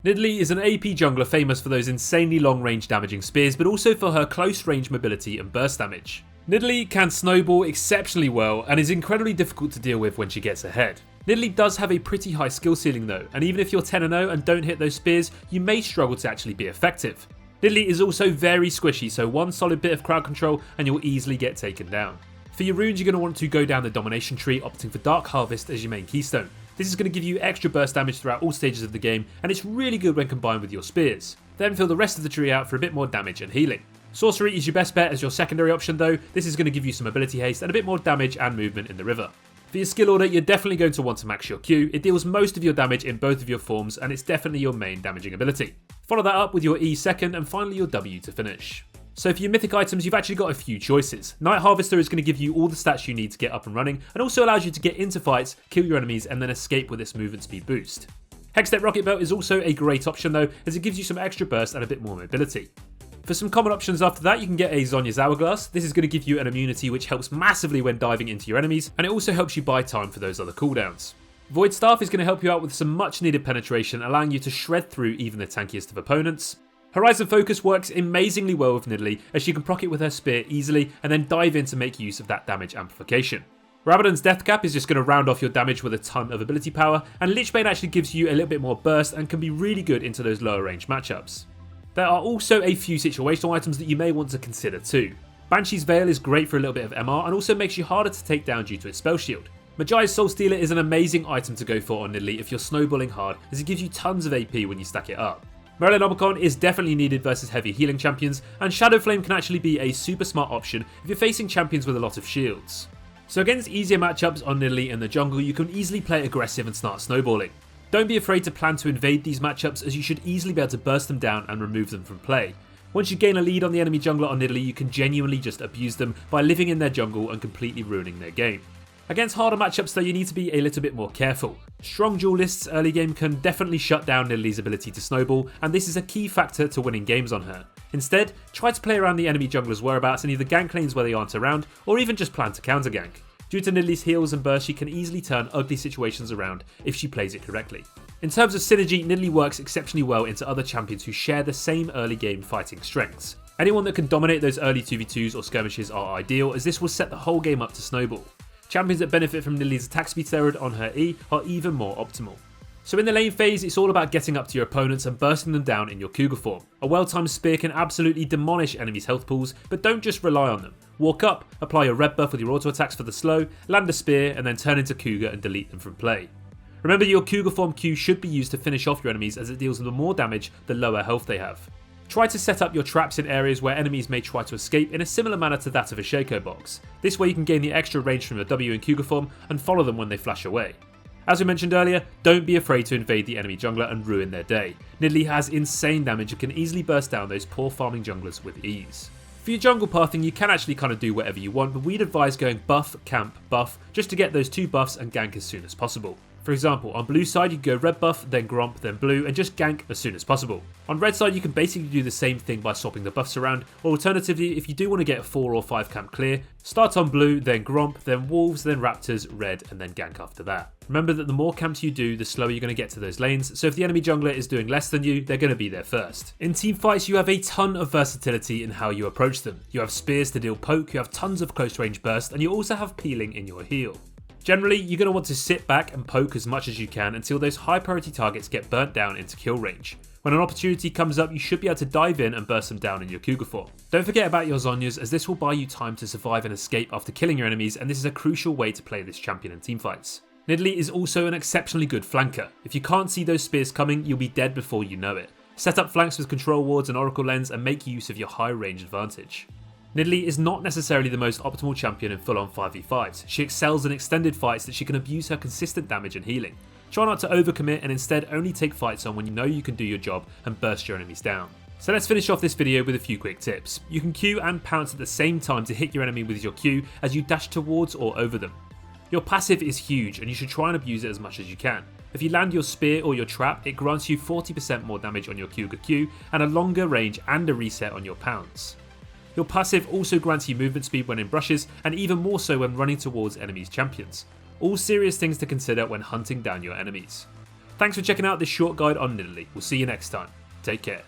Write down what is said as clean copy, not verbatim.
Nidalee is an AP jungler famous for those insanely long range damaging spears, but also for her close range mobility and burst damage. Nidalee can snowball exceptionally well and is incredibly difficult to deal with when she gets ahead. Nidalee does have a pretty high skill ceiling though, and even if you're 10-0 and don't hit those spears, you may struggle to actually be effective. Nidalee is also very squishy, so one solid bit of crowd control and you'll easily get taken down. For your runes, you're going to want to go down the domination tree, opting for Dark Harvest as your main keystone. This is going to give you extra burst damage throughout all stages of the game, and it's really good when combined with your spears. Then fill the rest of the tree out for a bit more damage and healing. Sorcery is your best bet as your secondary option though. This is going to give you some ability haste and a bit more damage and movement in the river. For your skill order, you're definitely going to want to max your Q. It deals most of your damage in both of your forms, and it's definitely your main damaging ability. Follow that up with your E second, and finally your W to finish. So for your mythic items, you've actually got a few choices. Night Harvester is going to give you all the stats you need to get up and running, and also allows you to get into fights, kill your enemies, and then escape with its movement speed boost. Hextech Rocket Belt is also a great option though, as it gives you some extra burst and a bit more mobility. For some common options after that, you can get a Zhonya's Hourglass. This is going to give you an immunity which helps massively when diving into your enemies, and it also helps you buy time for those other cooldowns. Void Staff is going to help you out with some much needed penetration, allowing you to shred through even the tankiest of opponents. Horizon Focus works amazingly well with Nidalee, as she can proc it with her spear easily and then dive in to make use of that damage amplification. Rabadon's Death Cap is just going to round off your damage with a ton of ability power, and Lichbane actually gives you a little bit more burst and can be really good into those lower range matchups. There are also a few situational items that you may want to consider too. Banshee's Vale is great for a little bit of MR and also makes you harder to take down due to its spell shield. Magi Soul Stealer is an amazing item to go for on Nidalee if you're snowballing hard, as it gives you tons of AP when you stack it up. Merlinomicon is definitely needed versus heavy healing champions, and Shadow Flame can actually be a super smart option if you're facing champions with a lot of shields. So against easier matchups on Nidalee in the jungle, you can easily play aggressive and start snowballing. Don't be afraid to plan to invade these matchups, as you should easily be able to burst them down and remove them from play. Once you gain a lead on the enemy jungler on Nidalee, you can genuinely just abuse them by living in their jungle and completely ruining their game. Against harder matchups though, you need to be a little bit more careful. Strong duelists early game can definitely shut down Nidalee's ability to snowball, and this is a key factor to winning games on her. Instead, try to play around the enemy jungler's whereabouts and either gank lanes where they aren't around, or even just plan to counter gank. Due to Nidalee's heals and burst, she can easily turn ugly situations around if she plays it correctly. In terms of synergy, Nidalee works exceptionally well into other champions who share the same early game fighting strengths. Anyone that can dominate those early 2v2s or skirmishes are ideal, as this will set the whole game up to snowball. Champions that benefit from Nidalee's attack speed steroid on her E are even more optimal. So in the lane phase, it's all about getting up to your opponents and bursting them down in your Cougar form. A well-timed spear can absolutely demolish enemies' health pools, but don't just rely on them. Walk up, apply your red buff with your auto attacks for the slow, land a spear, and then turn into Cougar and delete them from play. Remember, your Cougar form Q should be used to finish off your enemies, as it deals with more damage the lower health they have. Try to set up your traps in areas where enemies may try to escape in a similar manner to that of a Shaco box. This way you can gain the extra range from your W and Cougar form and follow them when they flash away. As we mentioned earlier, don't be afraid to invade the enemy jungler and ruin their day. Nidalee has insane damage and can easily burst down those poor farming junglers with ease. For your jungle pathing, you can actually kind of do whatever you want, but we'd advise going buff, camp, buff, just to get those 2 buffs and gank as soon as possible. For example, on blue side you can go red buff, then gromp, then blue, and just gank as soon as possible. On red side you can basically do the same thing by swapping the buffs around, or alternatively, if you do want to get 4 or 5 camp clear, start on blue, then gromp, then wolves, then raptors, red, and then gank after that. Remember that the more camps you do, the slower you're going to get to those lanes, so if the enemy jungler is doing less than you, they're going to be there first. In team fights, you have a ton of versatility in how you approach them. You have spears to deal poke, you have tons of close range burst, and you also have peeling in your heal. Generally, you're going to want to sit back and poke as much as you can until those high priority targets get burnt down into kill range. When an opportunity comes up, you should be able to dive in and burst them down in your Cougar form. Don't forget about your Zhonyas, as this will buy you time to survive and escape after killing your enemies, and this is a crucial way to play this champion in teamfights. Nidalee is also an exceptionally good flanker. If you can't see those spears coming, you'll be dead before you know it. Set up flanks with control wards and oracle lens and make use of your high range advantage. Nidalee is not necessarily the most optimal champion in full-on 5v5s. She excels in extended fights that she can abuse her consistent damage and healing. Try not to overcommit and instead only take fights on when you know you can do your job and burst your enemies down. So let's finish off this video with a few quick tips. You can Q and pounce at the same time to hit your enemy with your Q as you dash towards or over them. Your passive is huge and you should try and abuse it as much as you can. If you land your spear or your trap, it grants you 40% more damage on your Cougar Q and a longer range and a reset on your pounce. Your passive also grants you movement speed when in brushes, and even more so when running towards enemies' champions. All serious things to consider when hunting down your enemies. Thanks for checking out this short guide on Nidalee. We'll see you next time. Take care.